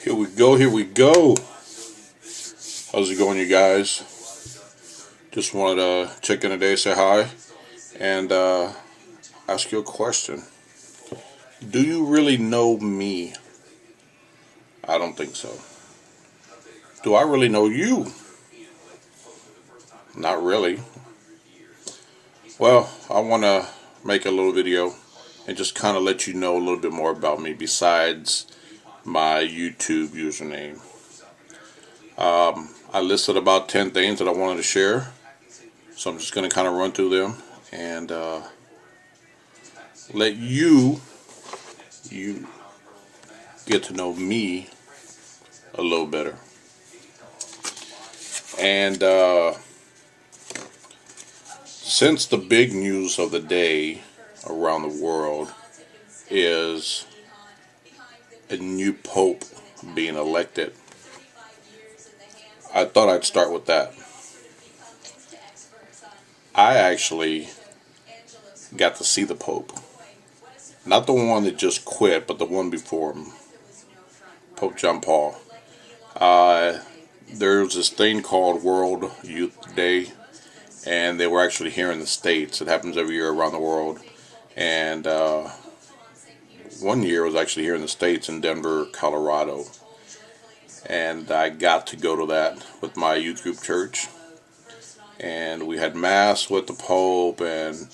Here we go, here we go. How's it going, you guys? Just wanted to check in today, say hi, and ask you a question. Do you really know me? I don't think so. Do I really know you? Not really. Well, I want to make a little video and just kind of let you know a little bit more about me besides my YouTube username. I listed about 10 things that I wanted to share, so I'm just going to kind of run through them and let you get to know me a little better. And since the big news of the day around the world is a new pope being elected, I thought I'd start with that. I actually got to see the pope. Not the one that just quit, but the one before him, Pope John Paul. There's this thing called World Youth Day, and they were actually here in the States. It happens every year around the world. And one year it was actually here in the States in Denver, Colorado. And I got to go to that with my youth group church. And we had mass with the Pope, and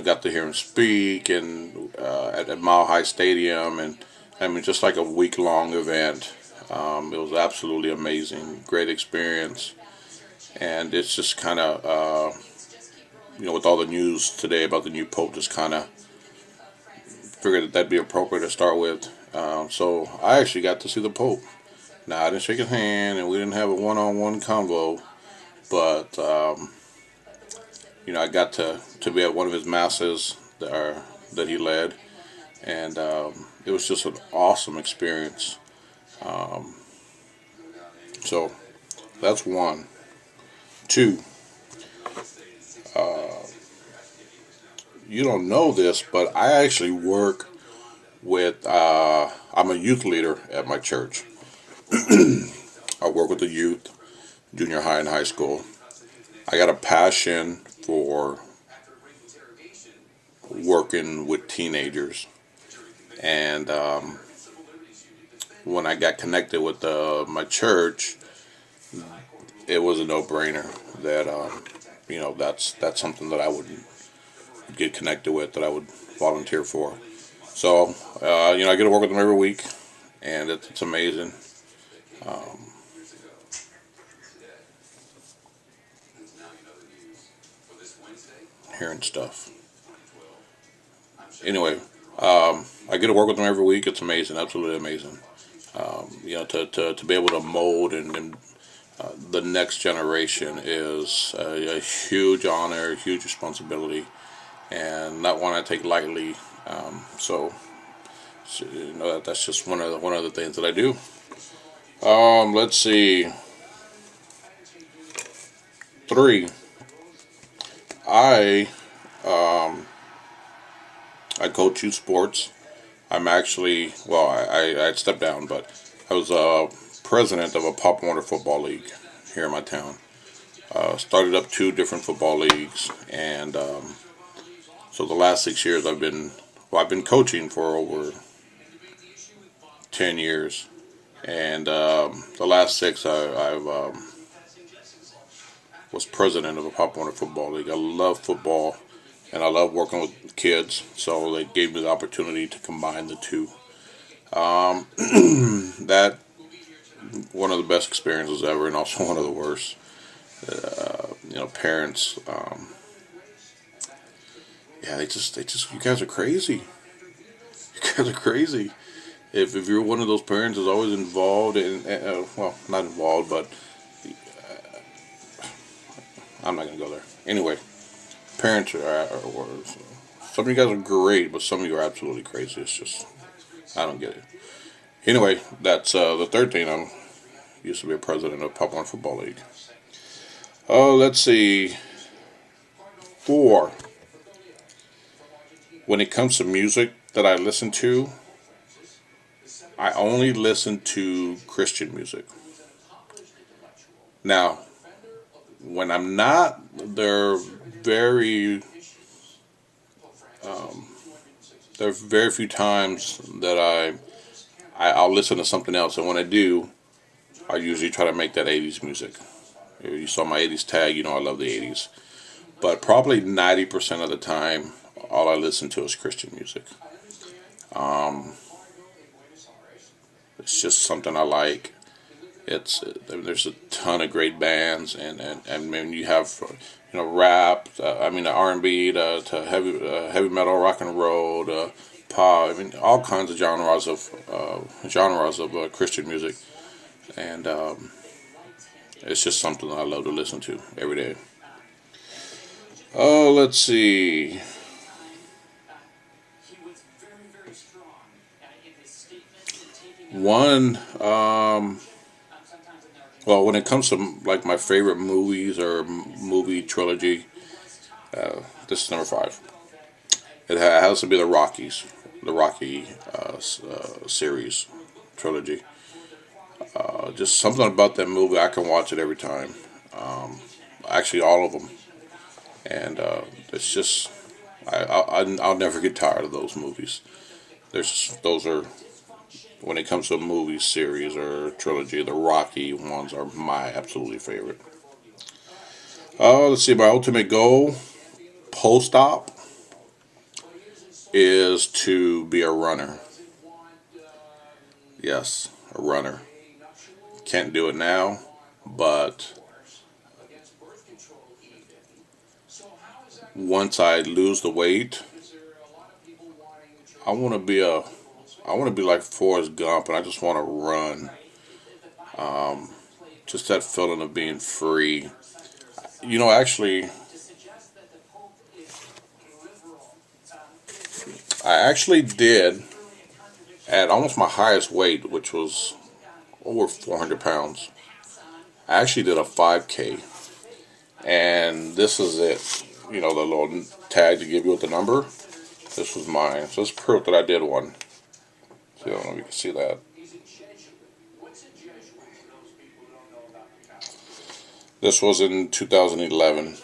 got to hear him speak, and at Mile High Stadium, and I mean, just like a week-long event. It was absolutely amazing, great experience, and it's just kind of, with all the news today about the new Pope, just kind of figured that'd be appropriate to start with. So I actually got to see the Pope. Now, I didn't shake his hand, and we didn't have a one-on-one convo, but I got to be at one of his masses that he led, and it was just an awesome experience. So that's one. Two, you don't know this, but I actually work with, I'm a youth leader at my church. I work with the youth, junior high and high school. I got a passion for working with teenagers, and when I got connected with my church, it was a no-brainer that that's something that I would get connected with, that I would volunteer for. So I get to work with them every week, and it's amazing. Hearing stuff. Anyway, I get to work with them every week. It's amazing, absolutely amazing. To be able to mold and the next generation is a huge honor, a huge responsibility, and not one I take lightly. So that's just one of the things that I do. Let's see. 3. I coach youth sports. I'm actually, well, I stepped down, but I was president of a Pop Warner football league here in my town. Started up 2 different football leagues, and so the last 6 years I've been coaching for over 10 years, and the last 6 I've was president of a Pop Warner football league. I love football, and I love working with kids, so they gave me the opportunity to combine the two. That one of the best experiences ever, and also one of the worst. Parents, they just, you guys are crazy. You guys are crazy. If you're one of those parents that's always involved in, well, not involved, but I'm not gonna go there. Anyway, parents some of you guys are great, but some of you are absolutely crazy. It's just, I don't get it. Anyway, that's the third thing. I used to be a president of Pop Warner Football League. Let's see. 4. When it comes to music that I listen to, I only listen to Christian music. Now, when I'm not, very there are very few times that I'll listen to something else, and when I do, I usually try to make that 80s music. If you saw my 80s tag, you know I love the 80s. But probably 90% of the time, all I listen to is Christian music. It's just something I like. There's a ton of great bands, and when you have rap, R&B to heavy metal, rock and roll, pop. I mean all kinds of genres of Christian music, and it's just something I love to listen to every day. Oh, let's see. One, well, when it comes to like my favorite movies or movie trilogy, this is number 5. It has to be the Rocky series trilogy. Just something about that movie. I can watch it every time. Actually, all of them, and it's just I'll never get tired of those movies. Those are when it comes to a movie series or trilogy, the Rocky ones are my absolutely favorite. Let's see. My ultimate goal post-op is to be a runner. Yes, a runner. Can't do it now, but once I lose the weight, I want to be like Forrest Gump, and I just want to run. Just that feeling of being free. Actually, I actually did at almost my highest weight, which was over 400 pounds. I actually did a 5K, and this is it. The little tag to give you with the number. This was mine, so it's proof that I did one. So I don't know if you can see that. This was in 2011.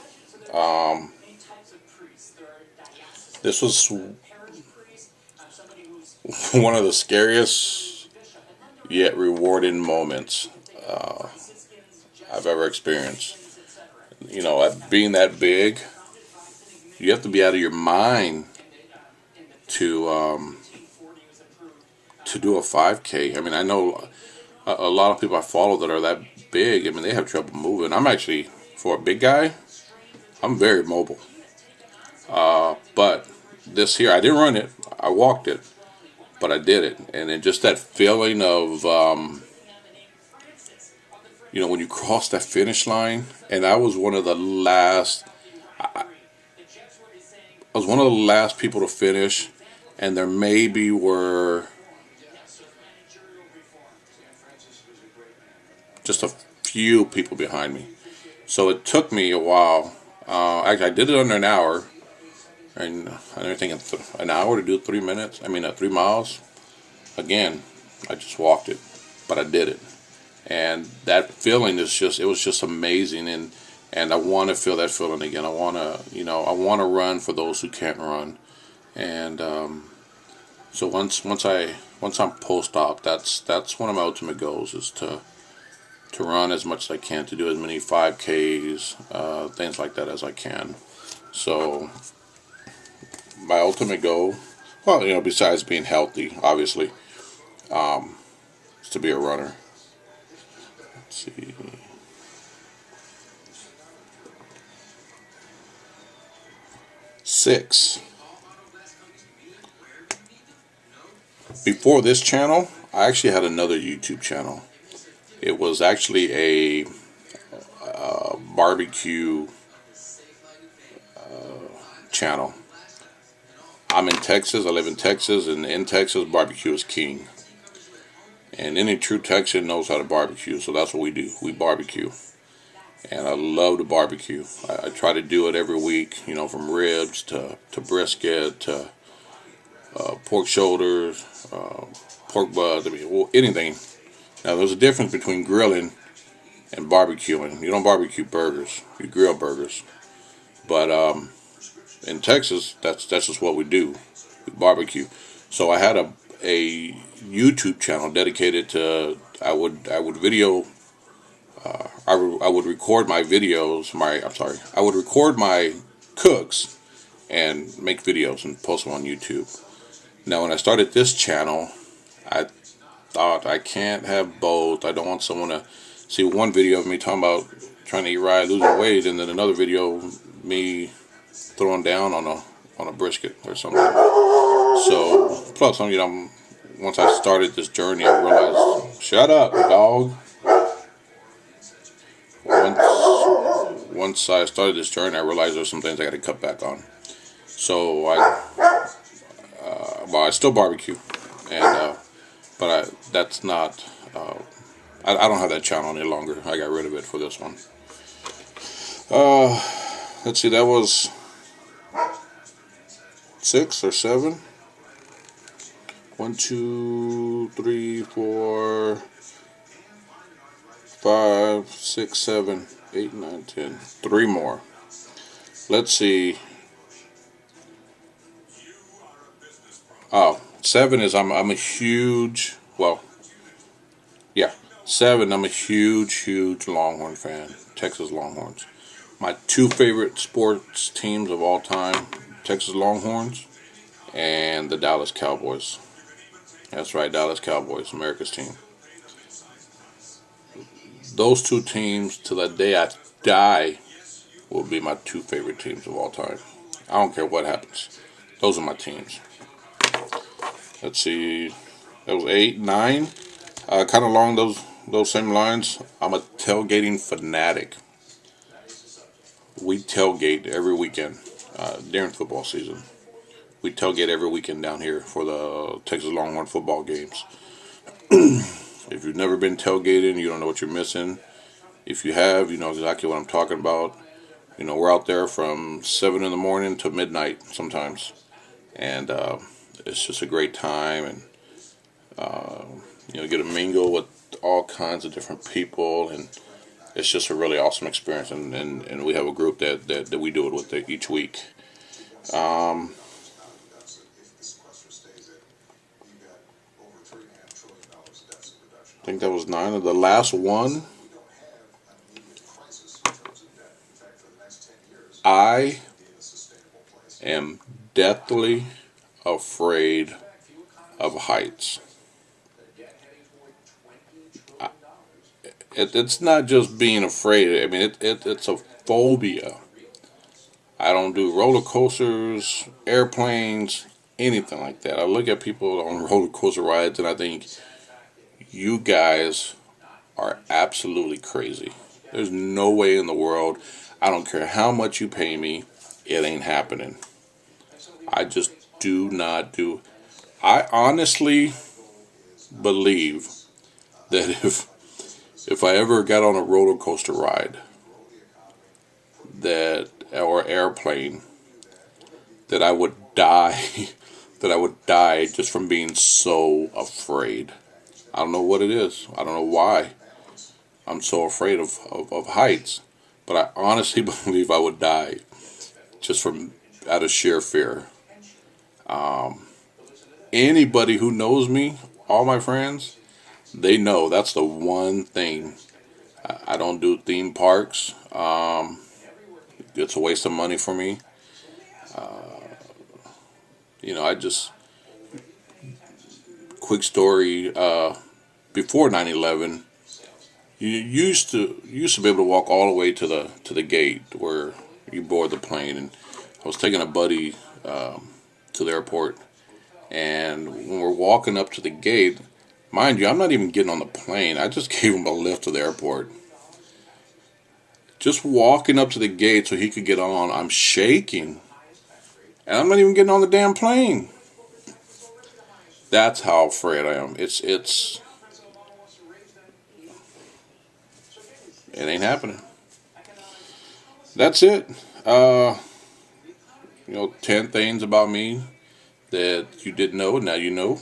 This was one of the scariest yet rewarding moments I've ever experienced. At being that big, you have to be out of your mind to do a 5K. I mean, I know a lot of people I follow that are that big. I mean, they have trouble moving. I'm actually, for a big guy, I'm very mobile. But this here, I didn't run it. I walked it, but I did it, and then just that feeling of when you cross that finish line, and I was one of the last. I was one of the last people to finish, and there maybe were just a few people behind me. So it took me a while. I did it under an hour, and I think an hour to do 3 minutes. 3 miles. Again, I just walked it, but I did it, and that feeling is it was just amazing, and I want to feel that feeling again. I want to run for those who can't run, and so once I'm post-op, that's one of my ultimate goals is to run as much as I can, to do as many 5Ks, things like that as I can. So my ultimate goal, well, besides being healthy, obviously, is to be a runner. Let's see. Six. Before this channel, I actually had another YouTube channel. It was actually a barbecue channel. I'm in Texas. I live in Texas, and in Texas, barbecue is king. And any true Texan knows how to barbecue, so that's what we do. We barbecue. And I love to barbecue. I try to do it every week, from ribs to brisket to pork shoulders, pork butt, I mean, well, anything. Now, there's a difference between grilling and barbecuing. You don't barbecue burgers, you grill burgers. But in Texas, that's just what we do. We barbecue. So I had a YouTube channel dedicated to I would video I would record my videos. I would record my cooks and make videos and post them on YouTube. Now, when I started this channel, I thought I can't have both. I don't want someone to see one video of me talking about trying to eat right, losing weight, and then another video me throwing down on a brisket or something. So plus, once I started this journey, I realized, shut up, dog. Once I started this journey, I realized there's some things I got to cut back on. So I still barbecue, and that's not. I don't have that channel any longer. I got rid of it for this one. Let's see, that was 6 or 7. 1, 2, 3, 4, 5, 6, 7, 8, 9, 10. 3 more. Let's see. Oh, 7 is I'm a huge, well, yeah, 7, I'm a huge Longhorn fan. Texas Longhorns. My 2 favorite sports teams of all time, Texas Longhorns and the Dallas Cowboys. That's right, Dallas Cowboys, America's team. Those 2 teams, till the day I die, will be my 2 favorite teams of all time. I don't care what happens. Those are my teams. Let's see, that was 8, 9. Kind of along those same lines, I'm a tailgating fanatic. We tailgate every weekend during football season. We tailgate every weekend down here for the Texas Longhorn football games. If you've never been tailgating, you don't know what you're missing. If you have, you know exactly what I'm talking about. You know, we're out there from 7 in the morning to midnight sometimes. And it's just a great time. And, get to mingle with all kinds of different people. And it's just a really awesome experience. And we have a group that we do it with each week. I think that was 9. The last one, I am deathly afraid of heights. It's not just being afraid. I mean, it's a phobia. I don't do roller coasters, airplanes, anything like that. I look at people on roller coaster rides and I think, you guys are absolutely crazy. There's no way in the world. I don't care how much you pay me, it ain't happening. I just do not do. I honestly believe that if I ever got on a roller coaster ride or airplane, that I would die. That I would die just from being so afraid. I don't know what it is. I don't know why I'm so afraid of heights. But I honestly believe I would die just from out of sheer fear. Anybody who knows me, all my friends, they know that's the one thing. I don't do theme parks. It's a waste of money for me. I just, quick story, before 9/11, you used to be able to walk all the way to the gate where you board the plane. And I was taking a buddy to the airport, and when we're walking up to the gate, mind you, I'm not even getting on the plane. I just gave him a lift to the airport. Just walking up to the gate so he could get on, I'm shaking. And I'm not even getting on the damn plane. That's how afraid I am. It ain't happening. That's it. 10 things about me that you didn't know, now you know.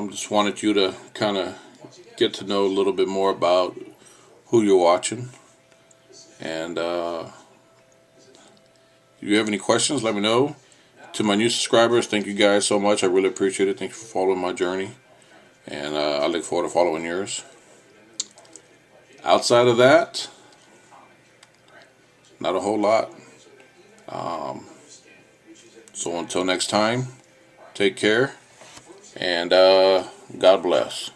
Just wanted you to kind of get to know a little bit more about who you're watching. And if you have any questions, let me know. To my new subscribers, thank you guys so much. I really appreciate it. Thank you for following my journey. And I look forward to following yours. Outside of that, not a whole lot. So until next time, take care. And God bless.